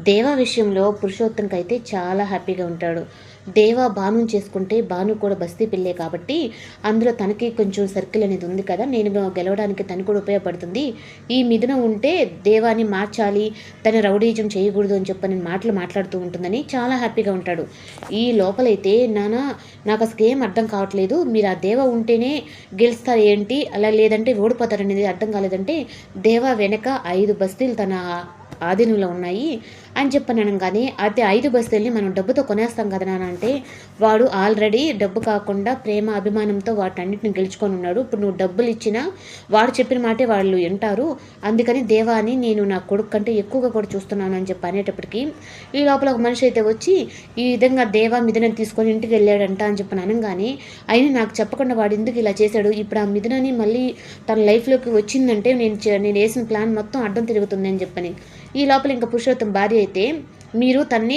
దేవా విషయంలో పురుషోత్తంకైతే చాలా హ్యాపీగా ఉంటాడు. దేవా భానుని చేసుకుంటే, భాను కూడా బస్తీ పిల్లే కాబట్టి, అందులో తనకి కొంచెం సర్కిల్ అనేది ఉంది కదా! నేను గెలవడానికి తను కూడా ఉపయోగపడుతుంది. ఈ మిథునం ఉంటే దేవాని మార్చాలి, తను రౌడీయిజం చేయకూడదు అని చెప్పని మాటలు మాట్లాడుతూ ఉంటుందని చాలా హ్యాపీగా ఉంటాడు. ఈ లోపలైతే నాకసలేం అర్థం కావట్లేదు. మీరు ఆ దేవా ఉంటేనే గెలుస్తారు ఏంటి? అలా లేదంటే ఓడిపోతారనేది అర్థం కాలేదంటే, దేవా వెనక 5 బస్తీలు తన ఆధీనంలో ఉన్నాయి అని చెప్పననంగానే, అయితే 5 బస్తీల్ని మనం డబ్బుతో కొనేస్తాం కదా నాన్న అంటే, వాడు ఆల్రెడీ డబ్బు కాకుండా ప్రేమ, అభిమానంతో వాటన్నిటిని గెలుచుకొనున్నాడు. ఇప్పుడు నువ్వు డబ్బులిచ్చినా వాడు చెప్పిన మాటే వాళ్ళు ఇంటారు. అందుకని దేవాని నేను నా కొడుకు కంటే ఎక్కువగా కూడా చూస్తున్నాను అని చెప్పి అనేటప్పటికి, ఈ లోపల ఒక మనిషి అయితే వచ్చి ఈ విధంగా దేవా మిథునని తీసుకొని ఇంటికెళ్ళాడంట అని చెప్పని అనంగానే, అయినా నాకు చెప్పకుండా వాడు ఎందుకు ఇలా చేశాడు? ఇప్పుడు ఆ మిథునని మళ్ళీ తన లైఫ్‌లోకి వచ్చిందంటే నేనేసిన ప్లాన్ మొత్తం అడ్డం తిరుగుతుంది అని చెప్పని. ఈ లోపల ఇంక పురుషోత్తం భార్య అయితే, మీరు తన్ని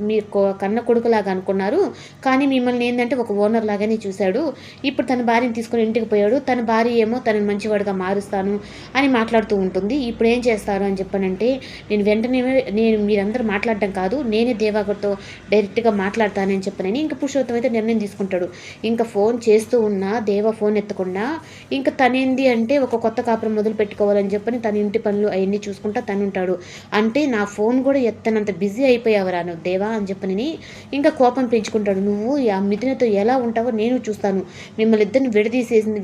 మీరు కన్న కొడుకులాగా అనుకున్నారు. కానీ మిమ్మల్ని ఏందంటే ఒక ఓనర్ లాగానే చూసాడు. ఇప్పుడు తన భార్యని తీసుకొని ఇంటికి పోయాడు. తన భార్య ఏమో తనని మంచివాడిగా మారుస్తాను అని మాట్లాడుతూ ఉంటుంది. ఇప్పుడేం చేస్తారు అని చెప్పనంటే, నేను వెంటనే మీరందరూ మాట్లాడడం కాదు. నేనే దేవాగర్‌తో డైరెక్ట్‌గా మాట్లాడతానని చెప్పనని ఇంక పురుషోత్తం అయితే నిర్ణయం తీసుకుంటాడు. ఇంక ఫోన్ చేస్తూ ఉన్నా దేవా ఫోన్ ఎత్తకుండా, ఇంక తనేంది అంటే ఒక కొత్త కాపురం మొదలు పెట్టుకోవాలని చెప్పని తన ఇంటి పనులు అయన్నీ చూసుకుంటా తనుంటాడు. అంటే నా ఫోన్ కూడా ఎత్తనంత బిజీ అయిపోయావురా నువ్వు దేవా అని చెప్పనని ఇంకా కోపం పెంచుకుంటాడు. నువ్వు ఆ మిథునతో ఎలా ఉంటావో నేను చూస్తాను. మిమ్మల్ని ఇద్దరిని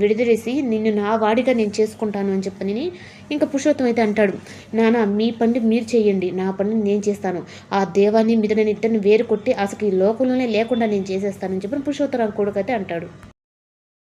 విడదీసి నిన్ను నా వాడిగా నేను చేసుకుంటాను అని చెప్పనని ఇంకా పురుషోత్తం అయితే అంటాడు. నాన్న మీ పని మీరు చేయండి. నా పని నేను చేస్తాను. ఆ దేవాని మిథునని ఇద్దరిని వేరు కొట్టి అసలు ఈ లోకంలోనే లేకుండా నేను చేసేస్తానని చెప్పని పురుషోత్తరావు కొడుకైతే అంటాడు.